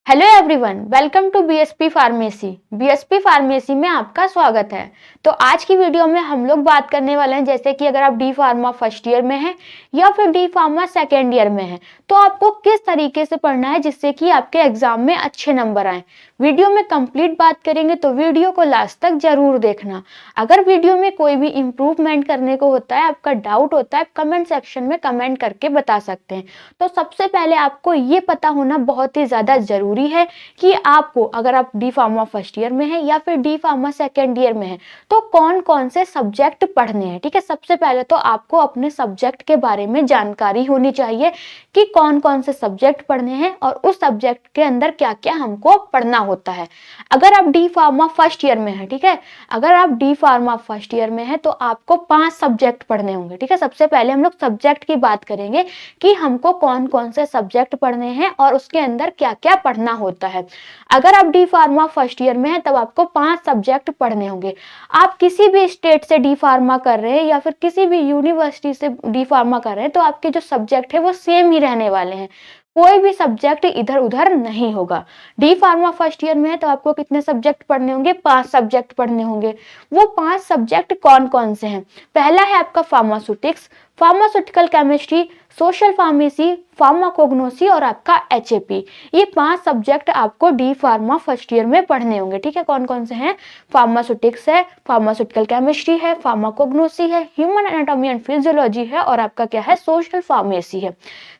Hello everyone, welcome to BSP pharmacy. BSP pharmacy में आपका स्वागत है। तो आज की वीडियो में हम लोग बात करने वाले हैं, जैसे कि अगर आप डी फार्मा फर्स्ट ईयर में हैं या फिर डी फार्मा सेकेंड ईयर में हैं, तो आपको किस तरीके से पढ़ना है जिससे कि आपके एग्जाम में अच्छे नंबर आए। वीडियो में कंप्लीट बात करेंगे, तो वीडियो को लास्ट तक जरूर देखना। अगर वीडियो में कोई भी इम्प्रूवमेंट करने को होता है, आपका डाउट होता है, कमेंट सेक्शन में कमेंट करके बता सकते हैं। तो सबसे पहले आपको ये पता होना बहुत ही ज्यादा जरूरी है कि आपको, अगर आप डी फार्मा फर्स्ट ईयर में है या फिर डी फार्मा सेकेंड ईयर में है, तो कौन कौन से सब्जेक्ट पढ़ने हैं। ठीक है, सबसे पहले तो आपको अपने सब्जेक्ट के बारे में जानकारी होनी चाहिए कि कौन कौन से सब्जेक्ट पढ़ने हैं और उस सब्जेक्ट के अंदर क्या क्या हमको पढ़ना होता है। अगर आप डी फार्मा फर्स्ट ईयर में है, ठीक है, अगर आप डी फार्मा फर्स्ट ईयर में है तो आपको 5 सब्जेक्ट पढ़ने होंगे। ठीक है, सबसे पहले हम लोग सब्जेक्ट की बात करेंगे कि हमको कौन कौन से सब्जेक्ट पढ़ने हैं और उसके अंदर क्या क्या पढ़ना होता है। अगर आप डी फार्मा फर्स्ट ईयर में है तब आपको 5 सब्जेक्ट पढ़ने होंगे। आप किसी भी स्टेट से डी फार्मा कर रहे हैं या फिर किसी भी यूनिवर्सिटी से डी फार्मा कर रहे हैं, तो आपके जो सब्जेक्ट है वो सेम ही रहने वाले हैं, कोई भी सब्जेक्ट इधर उधर नहीं होगा। डी फार्मा फर्स्ट ईयर में है तो आपको कितने सब्जेक्ट पढ़ने होंगे? 5 सब्जेक्ट पढ़ने होंगे। वो 5 सब्जेक्ट कौन कौन से हैं? पहला है आपका pharmaceutics, pharmaceutical chemistry, social pharmacy, pharmacognosy और आपका एचएपी। ये 5 सब्जेक्ट आपको डी फार्मा फर्स्ट ईयर में पढ़ने होंगे। ठीक है, कौन कौन से हैं? फार्मास्यूटिक्स है, फार्मास्यूटिकल केमिस्ट्री है, फार्माकोग्नोसी है, ह्यूमन एनाटॉमी एंड फिजियोलॉजी है और आपका क्या है? सोशल फार्मेसी है।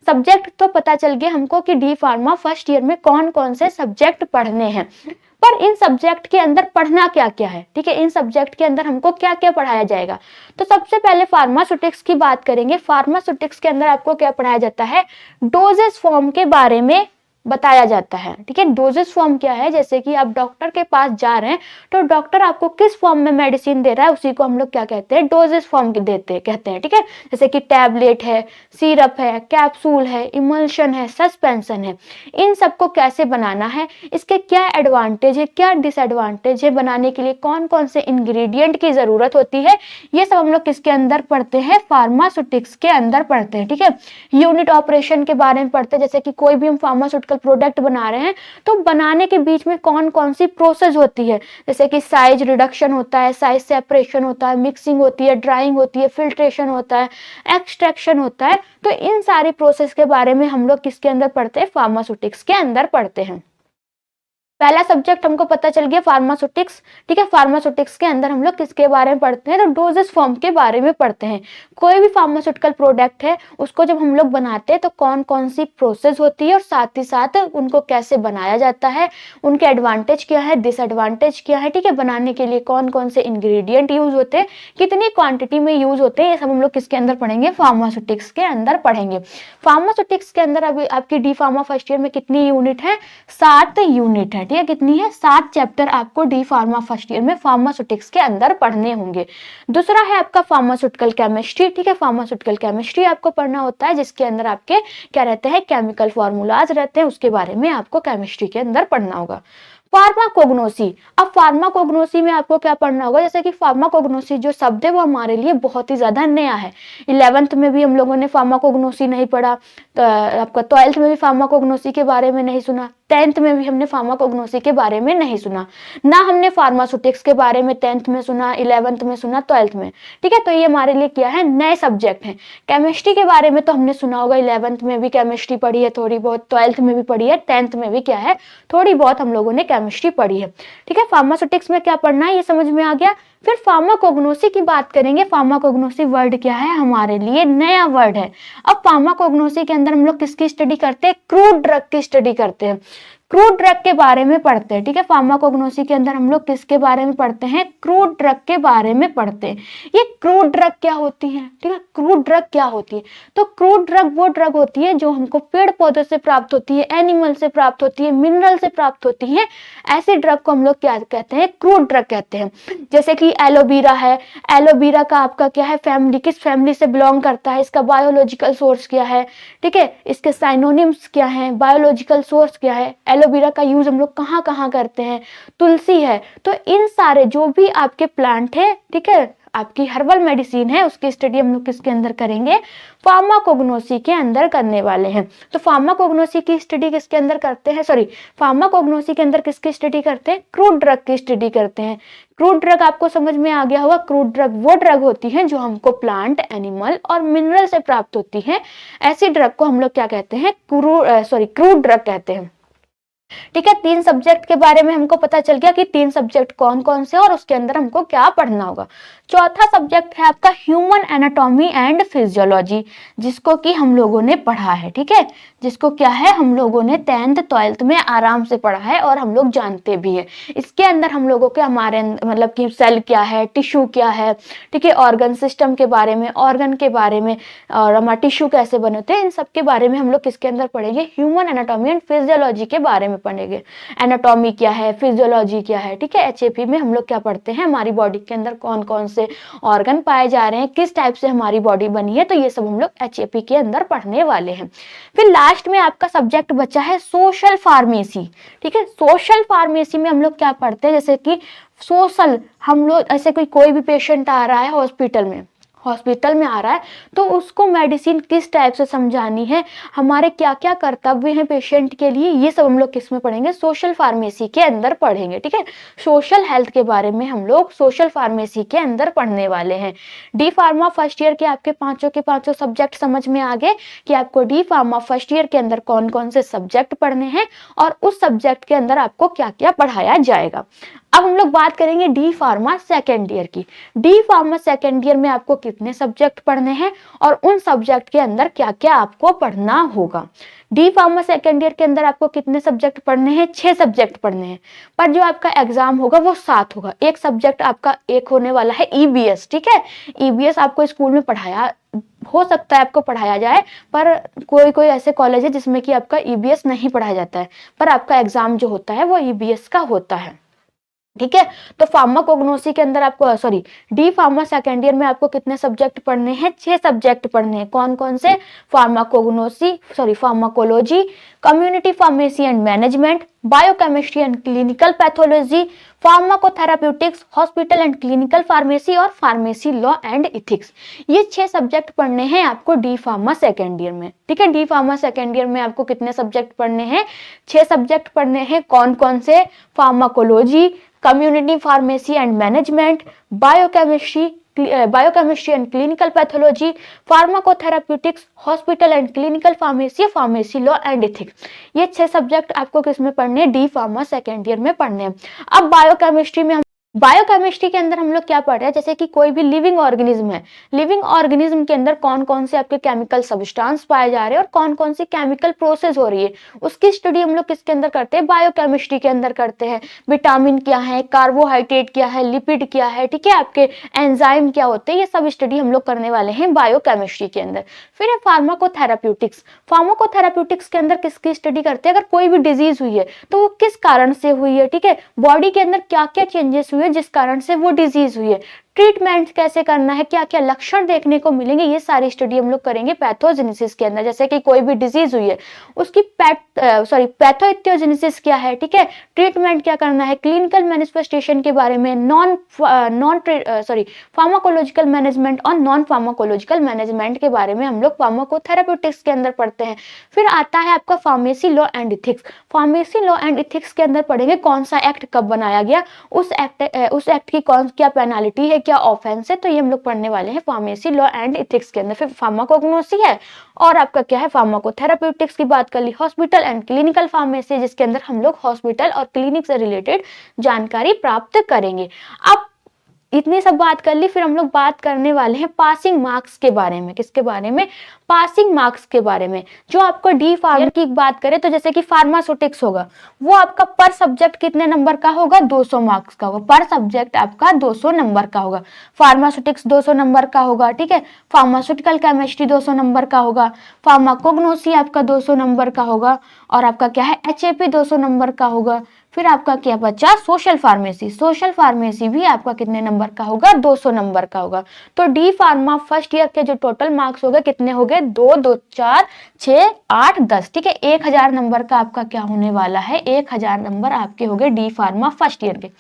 सब्जेक्ट तो पता चल गया हमको कि डी फार्मा फर्स्ट ईयर में कौन कौन से सब्जेक्ट पढ़ने हैं, पर इन सब्जेक्ट के अंदर पढ़ना क्या क्या है। ठीक है, इन सब्जेक्ट के अंदर हमको क्या क्या पढ़ाया जाएगा। तो सबसे पहले फार्मास्यूटिक्स की बात करेंगे। फार्मास्यूटिक्स के अंदर आपको क्या पढ़ाया जाता है? डोजेस फॉर्म के बारे में बताया जाता है। ठीक है, डोजेस फॉर्म क्या है? जैसे कि आप डॉक्टर के पास जा रहे हैं तो डॉक्टर आपको किस फॉर्म में मेडिसिन दे रहा है, उसी को हम लोग क्या कहते हैं? डोजेस फॉर्म कहते हैं। ठीक है, जैसे कि टैबलेट है, सिरप है, कैप्सूल है, इमल्शन है, सस्पेंशन है। इन सबको कैसे बनाना है, इसके क्या एडवांटेज है, क्या डिसएडवांटेज है, बनाने के लिए कौन कौन से इंग्रेडिएंट की जरूरत होती है, ये सब हम लोग किसके अंदर पढ़ते हैं? फार्मास्यूटिक्स के अंदर पढ़ते हैं। ठीक है, यूनिट ऑपरेशन के बारे में पढ़ते हैं। जैसे कि कोई भी हम फार्मास्यूटिकल प्रोडक्ट बना रहे हैं तो बनाने के बीच में कौन कौन सी प्रोसेस होती है, जैसे कि साइज रिडक्शन होता है, साइज सेपरेशन होता है, मिक्सिंग होती है, ड्राइंग होती है, फिल्ट्रेशन होता है, एक्सट्रैक्शन होता है। तो इन सारी प्रोसेस के बारे में हम लोग किसके अंदर पढ़ते हैं? फार्मास्यूटिक्स के अंदर पढ़ते हैं। पहला सब्जेक्ट हमको पता चल गया फार्मास्यूटिक्स। ठीक है, फार्मास्यूटिक्स के अंदर हम लोग किसके बारे में पढ़ते हैं? तो डोजेस फॉर्म के बारे में पढ़ते हैं। कोई भी फार्मास्यूटिकल प्रोडक्ट है उसको जब हम लोग बनाते हैं तो कौन कौन सी प्रोसेस होती है और साथ ही साथ उनको कैसे बनाया जाता है, उनके एडवांटेज क्या है, डिसएडवांटेज क्या है। ठीक है, बनाने के लिए कौन कौन से इंग्रेडिएंट यूज होते हैं, कितनी क्वांटिटी में यूज होते हैं, ये सब हम लोग किसके अंदर पढ़ेंगे? फार्मास्यूटिक्स के अंदर पढ़ेंगे। फार्मास्यूटिक्स के अंदर अभी आपकी डी फार्मा फर्स्ट ईयर में कितनी यूनिट है? 7 यूनिट है। ठीक है, कितनी है? 7 चैप्टर आपको डी फार्मा फर्स्ट ईयर में फार्मास्यूटिक्स के अंदर पढ़ने होंगे। दूसरा है आपका फार्मास्यूटिकल केमिस्ट्री। ठीक है, फार्मास्यूटिकल केमिस्ट्री आपको पढ़ना होता है जिसके अंदर आपके क्या रहते हैं? केमिकल फॉर्मूलाज रहते हैं, उसके बारे में आपको केमिस्ट्री के अंदर पढ़ना होगा। फार्माकोग्नोसी, अब फार्माकोग्नोसी में आपको क्या पढ़ना होगा? जैसे कि फार्माकोग्नोसी जो शब्द है वो हमारे लिए बहुत ही ज्यादा नया है। 11th में भी हम लोगों ने फार्माकोग्नोसी नहीं पढ़ा, तो आपका 12th में भी फार्माकोग्नोसी के बारे में नहीं सुना, 10th में भी हमने फार्माकोग्नोसी के बारे में नहीं सुना, ना हमने फार्मास्यूटिक्स के बारे में 10th में सुना, 11th में सुना, 12th में। ठीक है, तो ये हमारे लिए क्या है? नए सब्जेक्ट हैं। केमिस्ट्री के बारे में तो हमने सुना होगा, 11th में भी केमिस्ट्री पढ़ी है थोड़ी बहुत, 12th में भी पढ़ी है, 10th में भी क्या है? थोड़ी बहुत हम लोगों ने केमिस्ट्री पढ़ी है। ठीक है, फार्मास्यूटिक्स में क्या पढ़ना है ये समझ में आ गया। फिर फार्माकोग्नोसी की बात करेंगे। फार्माकोग्नोसी वर्ड क्या है? हमारे लिए नया वर्ड है। अब फार्माकोग्नोसी के अंदर हम लोग किसकी स्टडी करते हैं? क्रूड ड्रग की स्टडी करते हैं, क्रूड ड्रग के बारे में पढ़ते हैं। ठीक है, फार्माकोग्नोसी के अंदर हम लोग किसके बारे में पढ़ते हैं? क्रूड ड्रग के बारे में पढ़ते हैं। ये क्रूड ड्रग क्या होती है? ठीक है, क्रूड ड्रग क्या होती है? तो क्रूड ड्रग वो ड्रग होती है जो हमको पेड़ पौधों से प्राप्त होती है, एनिमल से प्राप्त होती है, मिनरल से प्राप्त होती है। ऐसे ड्रग को हम लोग क्या कहते हैं? क्रूड ड्रग कहते हैं। जैसे कि एलोवेरा है, एलोवेरा का आपका क्या है? फैमिली, किस फैमिली से बिलोंग करता है, इसका बायोलॉजिकल सोर्स क्या है, ठीक है, इसके साइनोनिम्स क्या है, बायोलॉजिकल सोर्स क्या है, एलोवेरा का यूज हम लोग कहाँ कहाँ करते हैं, तुलसी है। तो इन सारे जो भी आपके प्लांट है, ठीक है, आपकी हर्बल मेडिसिन है उसकी स्टडी हम लोग किसके अंदर करेंगे, फार्माकोग्नोसी के अंदर करने वाले हैं। तो फार्माकोग्नोसी की स्टडी किसके अंदर करते हैं, सॉरी फार्माकोग्नोसी के अंदर किसकी स्टडी करते हैं, क्रूड ड्रग की स्टडी करते हैं। क्रूड ड्रग आपको समझ में आ गया होगा, क्रूड ड्रग वो ड्रग होती है जो हमको प्लांट, एनिमल और मिनरल से प्राप्त होती है। ऐसी ड्रग को हम लोग क्या कहते हैं, क्रूड ड्रग कहते हैं। ठीक है, 3 सब्जेक्ट के बारे में हमको पता चल गया कि 3 सब्जेक्ट कौन कौन से और उसके अंदर हमको क्या पढ़ना होगा। चौथा सब्जेक्ट है आपका ह्यूमन एनाटॉमी एंड फिजियोलॉजी, जिसको कि हम लोगों ने पढ़ा है। ठीक है, जिसको क्या है, हम लोगों ने 10th 12th में आराम से पढ़ा है और हम लोग जानते भी है। इसके अंदर हम लोगों के हमारे मतलब कि सेल क्या है, टिश्यू क्या है, ठीक है, ऑर्गन सिस्टम के बारे में, ऑर्गन के बारे में और हमारे टिश्यू कैसे बने होते हैं, इन सब के बारे में हम लोग किसके अंदर पढ़ेंगे, ह्यूमन एनाटॉमी एंड फिजियोलॉजी के बारे में पढ़ेंगे। एनाटॉमी क्या है, फिजियोलॉजी क्या है। ठीक है, एचएपी में हम लोग क्या पढ़ते हैं, हमारी बॉडी के अंदर कौन कौन से ऑर्गन पाए जा रहे हैं, किस टाइप से हमारी बॉडी बनी है, तो ये सब हम लोग एचएपी के अंदर पढ़ने वाले हैं। फिर लास्ट में आपका सब्जेक्ट बचा है सोशल फार्मेसी। ठीक है, सोशल फार्मेसी में हम लोग क्या पढ़ते हैं, जैसे कि सोशल, हम लोग ऐसे कोई भी पेशेंट आ रहा है हॉस्पिटल में आ रहा है तो उसको मेडिसिन किस टाइप से समझानी है, हमारे क्या क्या कर्तव्य हैं पेशेंट के लिए, ये सब हम लोग किस में पढ़ेंगे, सोशल फार्मेसी के अंदर पढ़ेंगे। ठीक है, सोशल हेल्थ के बारे में हम लोग सोशल फार्मेसी के अंदर पढ़ने वाले हैं। डी फार्मा फर्स्ट ईयर के आपके पांचों के पांचों सब्जेक्ट समझ में आ गए कि आपको डी फार्मा फर्स्ट ईयर के अंदर कौन कौन से सब्जेक्ट पढ़ने हैं और उस सब्जेक्ट के अंदर आपको क्या क्या पढ़ाया जाएगा। अब हम लोग बात करेंगे डी फार्मा सेकेंड ईयर की। डी फार्मा सेकेंड ईयर में आपको कितने सब्जेक्ट पढ़ने हैं और उन सब्जेक्ट के अंदर क्या क्या आपको पढ़ना होगा। डी फार्मा सेकेंड ईयर के अंदर आपको कितने सब्जेक्ट पढ़ने हैं, 6 सब्जेक्ट पढ़ने हैं, पर जो आपका एग्जाम होगा वो 7 होगा। एक सब्जेक्ट आपका एक होने वाला है ईबीएस। ठीक है, ईबीएस आपको स्कूल में पढ़ाया हो सकता है, आपको पढ़ाया जाए, पर कोई कोई ऐसे कॉलेज है जिसमें कि आपका ईबीएस नहीं पढ़ाया जाता है, पर आपका एग्जाम जो होता है वो ईबीएस का होता है। ठीक है, तो फार्माकोग्नोसी के अंदर आपको डी फार्मा सेकेंड ईयर में आपको कितने सब्जेक्ट पढ़ने हैं, 6 सब्जेक्ट पढ़ने हैं। कौन कौन से, pharmacology, community pharmacy and management, biochemistry and clinical pathology, pharmacotherapeutics, hospital and clinical pharmacy और फार्मेसी लॉ एंड इथिक्स। ये 6 सब्जेक्ट पढ़ने हैं आपको डी फार्मा सेकेंड ईयर में। ठीक है, डी फार्मा सेकेंड ईयर में आपको कितने सब्जेक्ट पढ़ने हैं, 6 सब्जेक्ट पढ़ने हैं। कौन कौन से, pharmacology, community pharmacy and management, biochemistry and clinical pathology, pharmacotherapeutics, hospital and clinical pharmacy, pharmacy law and ethics. ये 6 सब्जेक्ट आपको किसमें पढ़ने हैं, डी फार्मा सेकेंड ईयर में पढ़ने हैं। अब बायोकेमिस्ट्री में बायोकेमिस्ट्री के अंदर हम लोग क्या पढ़ रहे हैं, जैसे कि कोई भी लिविंग ऑर्गेनिज्म है, लिविंग ऑर्गेनिज्म के अंदर कौन कौन से आपके केमिकल सब्सटेंस पाए जा रहे हैं और कौन कौन सी केमिकल प्रोसेस हो रही है, उसकी स्टडी हम लोग किसके अंदर करते हैं, बायोकेमिस्ट्री के अंदर करते हैं। विटामिन क्या है, कार्बोहाइड्रेट क्या है, लिपिड क्या है, ठीक है, आपके एंजाइम क्या होते हैं, ये सब स्टडी हम लोग करने वाले हैं बायोकेमिस्ट्री के अंदर। फिर है फार्माकोथेराप्यूटिक्स। फार्माकोथेराप्यूटिक्स के अंदर किसकी स्टडी करते हैं, अगर कोई भी डिजीज हुई है तो वो किस कारण से हुई है, ठीक है, बॉडी के अंदर क्या क्या चेंजेस हुए जिस कारण से वो डिजीज हुई है, ट्रीटमेंट कैसे करना है, क्या क्या लक्षण देखने को मिलेंगे, ये सारी स्टडी हम लोग करेंगे पैथोजेनेसिस के अंदर। जैसे कि कोई भी डिजीज हुई है उसकी पैथोइथियोजेनेसिस क्या है, ठीक है, ट्रीटमेंट क्या करना है, क्लिनिकल मैनिफेस्टेशन के बारे में, फार्माकोलॉजिकल मैनेजमेंट और नॉन फार्माकोलॉजिकल मैनेजमेंट के बारे में हम लोग फार्माकोथेराप्यूटिक्स के अंदर पढ़ते हैं। फिर आता है आपका pharmacy law and ethics. Pharmacy law and ethics के अंदर पढ़ेंगे कौन सा एक्ट कब बनाया गया, उस एक्ट की कौन क्या पेनाल्टी है, क्या ऑफेंस है, तो ये हम लोग पढ़ने वाले हैं फार्मेसी लॉ एंड इथिक्स के अंदर। फिर फार्माकोग्नोसी है और आपका क्या है, फार्माकोथेराप्यूटिक्स की बात कर ली, हॉस्पिटल एंड क्लिनिकल फार्मेसी जिसके अंदर हम लोग हॉस्पिटल और क्लिनिक से रिलेटेड जानकारी प्राप्त करेंगे। अब इतनी सब बात कर ली, फिर हम लोग बात करने वाले हैं पासिंग मार्क्स के बारे में। किसके बारे में, पासिंग मार्क्स के बारे में। जो आपको डी फार्मा की बात करें तो जैसे कि फार्मास्यूटिक्स होगा, वो आपका पर सब्जेक्ट कितने नंबर का होगा, 200 मार्क्स का होगा, पर सब्जेक्ट आपका 200 नंबर का होगा। फार्मास्यूटिक्स 200 नंबर का होगा, ठीक है, फार्मास्यूटिकल केमिस्ट्री 200 नंबर का होगा, फार्माकोग्नोसी आपका 200 नंबर का होगा और आपका क्या है, एचएपी 200 नंबर का होगा। फिर आपका क्या बचा, सोशल फार्मेसी। सोशल फार्मेसी भी आपका कितने नंबर का होगा, 200 नंबर का होगा। तो डी फार्मा फर्स्ट ईयर के जो टोटल मार्क्स हो गए कितने हो गए, 2 2 4 6 8 10, ठीक है, 1000 नंबर का आपका क्या होने वाला है, 1000 नंबर आपके हो गए डी फार्मा फर्स्ट ईयर के।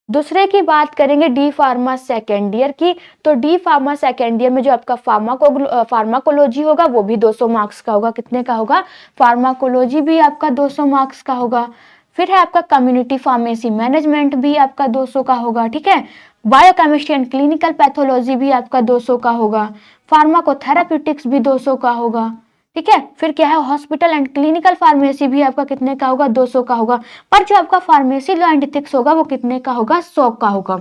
दूसरे की बात करेंगे डी फार्मा सेकेंड ईयर की, तो डी फार्मा सेकेंड ईयर में जो आपका फार्माकोलॉजी होगा वो भी 200 मार्क्स का होगा। कितने का होगा? फार्माकोलॉजी भी आपका 200 मार्क्स का होगा। फिर है आपका कम्युनिटी फार्मेसी मैनेजमेंट भी आपका 200 का होगा, ठीक है। बायोकेमिस्ट्री एंड क्लिनिकल पैथोलॉजी भी आपका 200 का होगा। फार्माकोथेराप्यूटिक्स भी 200 का होगा, ठीक है। फिर क्या है, हॉस्पिटल एंड क्लिनिकल फार्मेसी भी आपका कितने का होगा? 200 का होगा। पर जो आपका फार्मेसी लॉ एंड एथिक्स होगा वो कितने का होगा? 100 का होगा।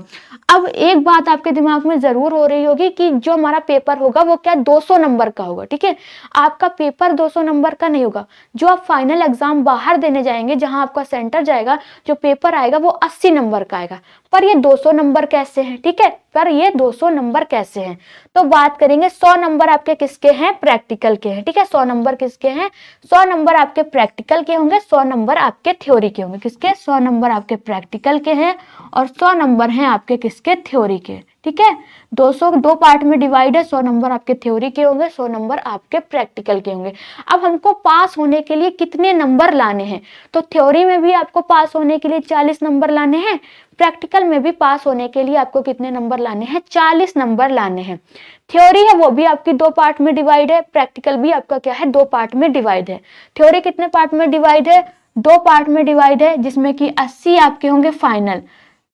अब एक बात आपके दिमाग में जरूर हो रही होगी कि जो हमारा पेपर होगा वो क्या 200 नंबर का होगा, ठीक है। आपका पेपर 200 नंबर का नहीं होगा। जो आप फाइनल एग्जाम बाहर देने जाएंगे, जहां आपका सेंटर जाएगा, जो पेपर आएगा वो 80 नंबर का आएगा। पर ये 200 नंबर कैसे हैं, ठीक है। पर ये 200 नंबर कैसे हैं, तो बात करेंगे 100 नंबर आपके किसके हैं? प्रैक्टिकल के हैं, ठीक है। 100 नंबर किसके हैं? 100 नंबर आपके प्रैक्टिकल के होंगे, 100 नंबर आपके थ्योरी के होंगे। किसके? 100 नंबर आपके प्रैक्टिकल के हैं और 100 नंबर हैं आपके किसके? थ्योरी के, ठीक है। 200 दो पार्ट में डिवाइड है, 100 नंबर आपके थ्योरी के होंगे, 100 नंबर आपके प्रैक्टिकल के होंगे। अब हमको पास होने के लिए कितने नंबर लाने हैं, तो थ्योरी में भी आपको पास होने के लिए 40 नंबर लाने हैं, प्रैक्टिकल में भी पास होने के लिए आपको कितने नंबर लाने हैं? 40 नंबर लाने हैं। थ्योरी है वो भी आपकी दो पार्ट में डिवाइड है, प्रैक्टिकल भी आपका क्या है? दो पार्ट में डिवाइड है। थ्योरी कितने पार्ट में डिवाइड है? दो पार्ट में डिवाइड है, जिसमें कि 80 आपके होंगे फाइनल।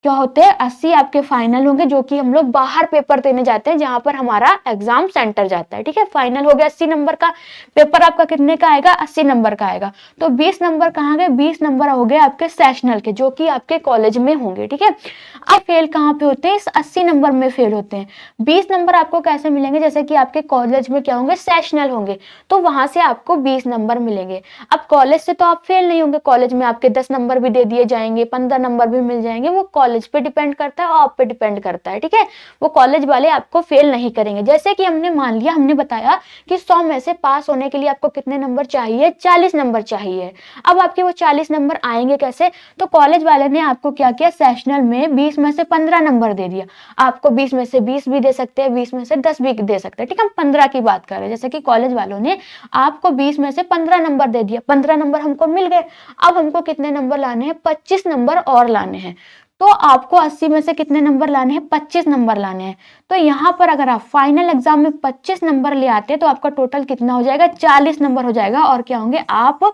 क्या होते हैं? 80 आपके फाइनल होंगे, जो कि हम लोग बाहर पेपर देने जाते हैं, जहां पर हमारा एग्जाम सेंटर जाता है, ठीक है। फाइनल हो गया 80 नंबर का। पेपर आपका कितने का आएगा? 80 नंबर का आएगा। तो 20 नंबर कहाँ गए? 20 नंबर हो गए आपके सेशनल के, जो कि आपके कॉलेज में होंगे, ठीक है। अब फेल कहाँ पे होते हैं? इस 80 नंबर में फेल होते हैं। 20 नंबर आपको कैसे मिलेंगे? जैसे कि आपके कॉलेज में क्या होंगे? सेशनल होंगे, तो वहां से आपको 20 नंबर मिलेंगे। अब कॉलेज से तो आप फेल नहीं होंगे, कॉलेज में आपके 10 नंबर भी दे दिए जाएंगे, 15 नंबर भी मिल जाएंगे। वो कॉलेज पे डिपेंड करता है और आप पे डिपेंड करता है, ठीक है। वो कॉलेज वाले आपको फेल नहीं करेंगे। जैसे कि हमने मान लिया, हमने बताया कि 100 में से पास होने के लिए आपको कितने नंबर चाहिए? 40 नंबर चाहिए। अब आपके वो 40 नंबर आएंगे कैसे? तो कॉलेज वाले ने आपको क्या किया? सेशनल में 20 में से 15 नंबर दे दिया। आपको 20 में से 20 भी दे सकते हैं, 20 में से 10 भी दे सकते हैं, ठीक है। हम 15 की बात कर रहे हैं। जैसे कि कॉलेज वालों ने आपको 20 में से 15 नंबर दे दिया, 15 नंबर हमको मिल गए। अब हमको कितने नंबर लाने हैं? 25 नंबर और लाने हैं। तो आपको 80 में से कितने नंबर लाने हैं? 25 नंबर लाने हैं। तो यहाँ पर अगर आप फाइनल एग्जाम में 25 नंबर ले आते हैं तो आपका टोटल कितना हो जाएगा? 40 नंबर हो जाएगा। और क्या होंगे? आप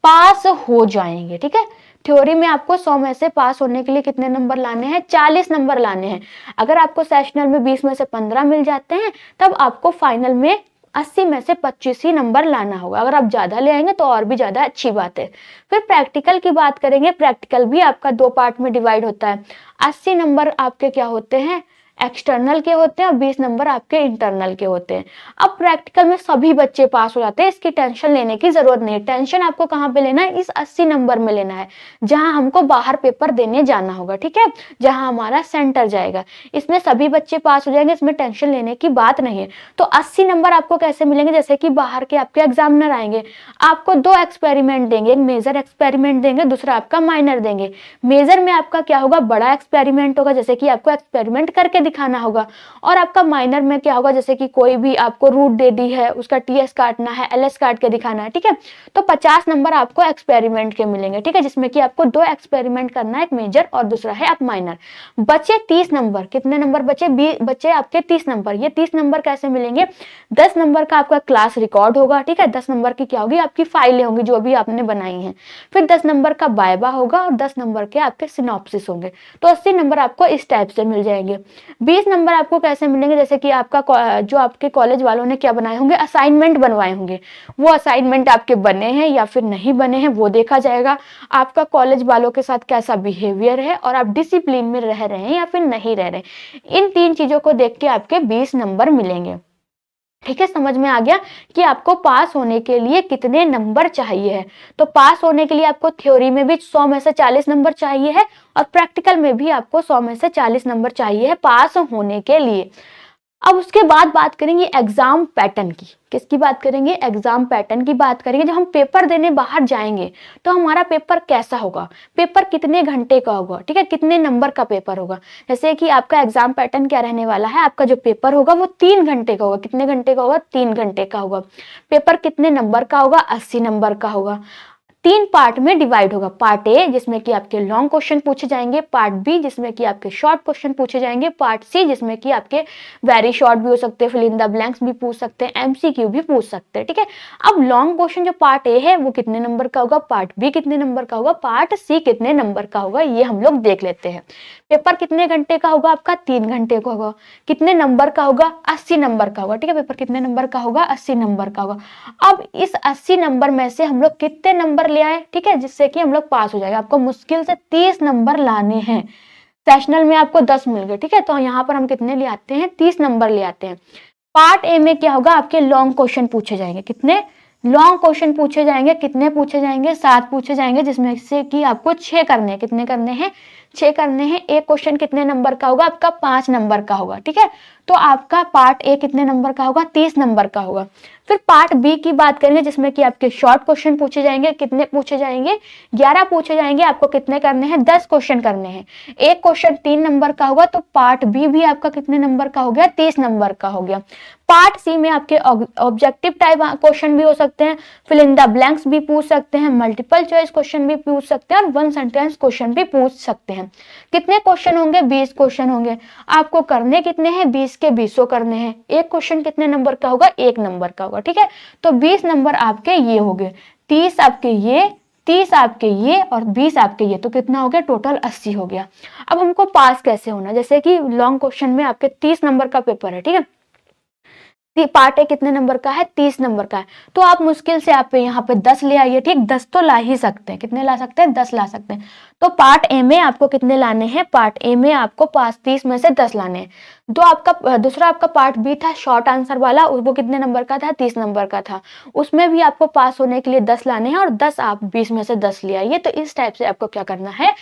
पास हो जाएंगे, ठीक है। थ्योरी में आपको 100 में से पास होने के लिए कितने नंबर लाने हैं? 40 नंबर लाने हैं। अगर आपको सेशनल में 20 में से 15 मिल जाते हैं, तब आपको फाइनल में 80 में से 25 ही नंबर लाना होगा। अगर आप ज्यादा ले आएंगे तो और भी ज्यादा अच्छी बात है। फिर प्रैक्टिकल की बात करेंगे। प्रैक्टिकल भी आपका दो पार्ट में डिवाइड होता है। 80 नंबर आपके क्या होते हैं? एक्सटर्नल के होते हैं और 20 नंबर आपके इंटरनल के होते हैं। अब प्रैक्टिकल में सभी बच्चे पास हो जाते हैं, इसकी टेंशन लेने की जरूरत नहीं है। टेंशन आपको कहाँ पे लेना है? इस 80 नंबर में लेना है, जहां हमको बाहर पेपर देने जाना होगा, ठीक है, जहां हमारा सेंटर जाएगा। इसमें सभी बच्चे पास हो जाएंगे, इसमें टेंशन लेने की बात नहीं है। तो 80 नंबर आपको कैसे मिलेंगे? जैसे कि बाहर के आपके एग्जामिनर आएंगे, आपको दो एक्सपेरिमेंट देंगे, एक मेजर एक्सपेरिमेंट देंगे, दूसरा आपका माइनर देंगे। मेजर में आपका क्या होगा? बड़ा एक्सपेरिमेंट होगा, जैसे कि आपको एक्सपेरिमेंट करके दिखाना होगा। और आपका माइनर में क्या होगा? जैसे कि कोई भी आपको रूट दे दी है, उसका टीएस काटना है, एलएस काट के दिखाना है, ठीक है। तो 50 नंबर आपको एक्सपेरिमेंट के मिलेंगे, ठीक है, जिसमें कि आपको दो एक्सपेरिमेंट करना है, एक मेजर और दूसरा है आप माइनर। बचे 30 नंबर। कितने नंबर बचे? बचे आपके 30 नंबर। ये 30 नंबर कैसे मिलेंगे? 10 नंबर का आपका क्लास रिकॉर्ड होगा, ठीक है। 10 नंबर की क्या होगी? आपकी फाइलें होंगी जो भी आपने बनाई हैं। फिर 10 नंबर का वाइवा होगा और 10 नंबर के आपके सिनॉप्सिस होंगे। तो 80 नंबर आपको इस टाइप से मिल जाएंगे। 20 नंबर आपको कैसे मिलेंगे? जैसे कि आपका जो आपके कॉलेज वालों ने क्या बनाए होंगे? असाइनमेंट बनवाए होंगे। वो असाइनमेंट आपके बने हैं या फिर नहीं बने हैं वो देखा जाएगा। आपका कॉलेज वालों के साथ कैसा बिहेवियर है और आप डिसिप्लिन में रह रहे हैं या फिर नहीं रह रहे हैं। इन तीन चीजों को देख के आपके 20 नंबर मिलेंगे, ठीक है। समझ में आ गया कि आपको पास होने के लिए कितने नंबर चाहिए है। तो पास होने के लिए आपको थ्योरी में भी 100 में से 40 नंबर चाहिए है और प्रैक्टिकल में भी आपको 100 में से 40 नंबर चाहिए है पास होने के लिए। अब उसके बाद बात करेंगे एग्जाम पैटर्न की। किसकी बात करेंगे? एग्जाम पैटर्न की बात करेंगे। जब हम पेपर देने बाहर जाएंगे तो हमारा पेपर कैसा होगा? पेपर कितने घंटे का होगा, ठीक है, कितने नंबर का पेपर होगा? जैसे कि आपका एग्जाम पैटर्न क्या रहने वाला है? आपका जो पेपर होगा वो 3 घंटे का होगा। कितने घंटे का होगा? 3 घंटे का होगा। पेपर कितने नंबर का होगा? 80 नंबर का होगा। 3 पार्ट में डिवाइड होगा। पार्ट ए जिसमें कि आपके लॉन्ग क्वेश्चन पूछे जाएंगे, पार्ट बी जिसमें कि आपके शॉर्ट क्वेश्चन पूछे जाएंगे, पार्ट सी जिसमें कि आपके वेरी शॉर्ट भी हो सकते हैं, फिल इन द ब्लैंक्स भी पूछ सकते हैं, एमसीक्यू भी पूछ सकते हैं, ठीक है। अब लॉन्ग क्वेश्चन जो पार्ट ए है वो कितने नंबर का होगा, पार्ट बी कितने नंबर का होगा, पार्ट सी कितने नंबर का होगा, ये हम लोग देख लेते हैं। पेपर कितने घंटे का होगा आपका, 3 घंटे का होगा। कितने नंबर का होगा, 80 नंबर का होगा, ठीक है। पेपर कितने नंबर का होगा, 80 नंबर का होगा। अब इस 80 नंबर में से हम लोग कितने नंबर ले आए, ठीक है, जिससे कि हम लोग पास हो जाएगा। आपको मुश्किल से 30 नंबर लाने हैं। सेशनल में आपको 10 मिल गए, ठीक है, तो यहाँ पर हम कितने ले आते हैं, 30 नंबर ले आते हैं। पार्ट ए में क्या होगा, आपके लॉन्ग क्वेश्चन पूछे जाएंगे। कितने लॉन्ग क्वेश्चन पूछे जाएंगे, कितने पूछे जाएंगे, 7 पूछे जाएंगे, जिसमें से कि आपको 6 करने हैं। कितने करने हैं, 6 करने हैं। एक क्वेश्चन कितने नंबर का होगा, आपका 5 नंबर का होगा, ठीक है। तो आपका पार्ट ए कितने नंबर का होगा, 30 नंबर का होगा। फिर पार्ट बी की बात करेंगे, जिसमें कि आपके शॉर्ट क्वेश्चन पूछे जाएंगे। कितने पूछे जाएंगे, 11 पूछे जाएंगे। आपको कितने करने हैं, 10 क्वेश्चन करने हैं। एक क्वेश्चन 3 नंबर का होगा, तो पार्ट बी भी आपका कितने नंबर का हो गया, 30 नंबर का हो गया। पार्ट सी में आपके ऑब्जेक्टिव टाइप क्वेश्चन भी हो सकते हैं, फिल इन द ब्लैंक्स भी पूछ सकते हैं, मल्टीपल चॉइस क्वेश्चन भी पूछ सकते हैं और वन सेंटेंस क्वेश्चन भी पूछ सकते हैं। कितने क्वेश्चन होंगे, 20 क्वेश्चन होंगे। आपको करने कितने हैं, 20 के 20 करने हैं। एक क्वेश्चन कितने नंबर का होगा, 1 नंबर का होगा, ठीक है। तो 20 नंबर आपके ये हो गए, 30 आपके ये, 30 आपके ये और 20 आपके ये, तो कितना हो गया, टोटल 80 हो गया। अब हमको पास कैसे होना, जैसे कि लॉन्ग क्वेश्चन में आपके 30 नंबर का पेपर है, ठीक है। पार्ट ए कितने नंबर का है, 30 नंबर का है। तो आप मुश्किल से आप यहाँ पे 10 ले आइए, ठीक, 10 तो ला ही सकते हैं। कितने ला सकते हैं, 10 ला सकते हैं। तो पार्ट ए में आपको कितने लाने हैं, पार्ट ए में आपको 30 में से 10 लाने हैं। दूसरा आपका पार्ट बी था शॉर्ट आंसर वाला, वो कितने नंबर का था, 30 नंबर का था। उसमें भी आपको पास होने के लिए 10 लाने हैं और 10 आप 20 में से 10 ले आइए। तो इस टाइप से आपको क्या करना है,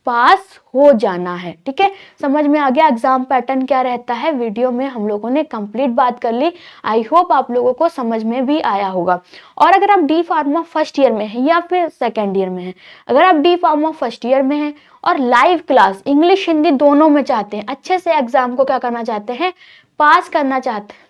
पास हो जाना है, ठीक है। समझ में आ गया एग्जाम पैटर्न क्या रहता है। वीडियो में हम लोगों ने कंप्लीट बात कर ली। आई होप आप लोगों को समझ में भी आया होगा। और अगर आप डी फार्मा फर्स्ट ईयर में हैं या फिर सेकेंड ईयर में हैं, अगर आप डी फार्मा फर्स्ट ईयर में हैं और लाइव क्लास इंग्लिश हिंदी दोनों में चाहते हैं, अच्छे से एग्जाम को क्या करना चाहते हैं, पास करना चाहते हैं,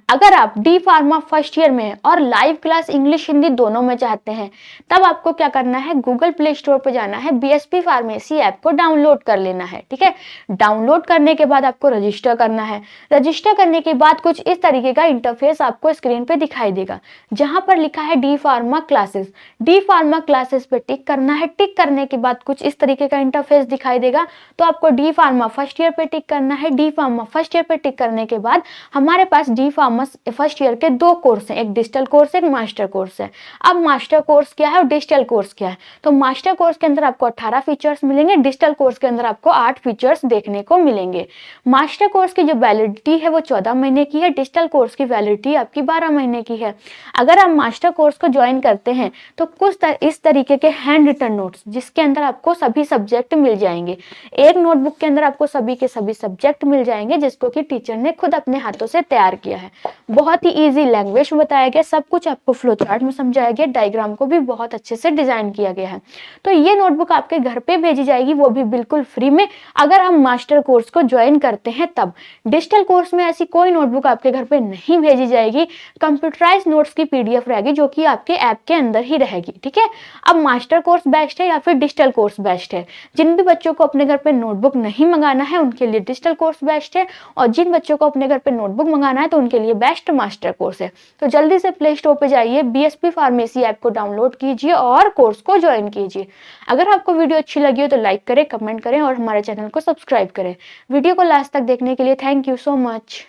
अगर आप डी फार्मा फर्स्ट ईयर में और लाइव क्लास इंग्लिश हिंदी दोनों में चाहते हैं, तब आपको क्या करना है, गूगल प्ले स्टोर पर जाना है, बीएसपी फार्मेसी ऐप को डाउनलोड कर लेना है, ठीक है। डाउनलोड करने के बाद आपको रजिस्टर करना है। रजिस्टर करने के बाद कुछ इस तरीके का इंटरफेस आपको स्क्रीन पे दिखाई देगा, जहां पर लिखा है D pharma classes. D pharma classes पे टिक करना है। टिक करने के बाद कुछ इस तरीके का इंटरफेस दिखाई देगा, तो आपको डी फार्मा फर्स्ट ईयर पे टिक करना है। डी फार्मा फर्स्ट ईयर पे टिक करने के बाद हमारे पास डी फार्मा फर्स्ट ईयर के 2 कोर्स हैं, एक डिजिटल कोर्स है, एक मास्टर कोर्स है। अब मास्टर कोर्स क्या है और डिजिटल कोर्स क्या है, तो मास्टर कोर्स के अंदर आपको 18 फीचर्स मिलेंगे, डिजिटल कोर्स के अंदर आपको 8 फीचर्स देखने को मिलेंगे। मास्टर कोर्स की जो वैलिडिटी है वो 14 महीने की है, डिजिटल कोर्स की वैलिडिटी आपकी 12 महीने की है। अगर आप मास्टर कोर्स को ज्वाइन करते हैं तो कुछ इस तरीके के हैंड रिटन नोट्स, जिसके अंदर आपको सभी सब्जेक्ट मिल जाएंगे। एक नोटबुक के अंदर आपको सभी के सभी सब्जेक्ट मिल जाएंगे, जिसको कि टीचर ने खुद अपने हाथों से तैयार किया है। बहुत ही इजी लैंग्वेज में बताया गया, सब कुछ आपको फ्लो चार्ट में समझाया गया, डायग्राम को भी बहुत अच्छे से डिजाइन किया गया है। तो ये नोटबुक आपके घर पे भेजी जाएगी, वो भी बिल्कुल फ्री में, अगर हम मास्टर कोर्स को ज्वाइन करते हैं तब। डिजिटल कोर्स में ऐसी कोई नोटबुक आपके घर पे नहीं भेजी जाएगी, कंप्यूटराइज नोट्स की पीडीएफ रहेगी, जो कि आपके ऐप के अंदर ही रहेगी, ठीक है। अब मास्टर कोर्स बेस्ट है या फिर डिजिटल कोर्स बेस्ट है, जिन भी बच्चों को अपने घर पे नोटबुक नहीं मंगाना है उनके लिए डिजिटल कोर्स बेस्ट है, और जिन बच्चों को अपने घर पे नोटबुक मंगाना है तो उनके लिए बेस्ट मास्टर कोर्स है। तो जल्दी से प्ले स्टोर पे जाइए, बीएसपी फार्मेसी ऐप को डाउनलोड कीजिए और कोर्स को ज्वाइन कीजिए। अगर आपको वीडियो अच्छी लगी हो तो लाइक करें, कमेंट करें और हमारे चैनल को सब्सक्राइब करें। वीडियो को लास्ट तक देखने के लिए थैंक यू सो मच।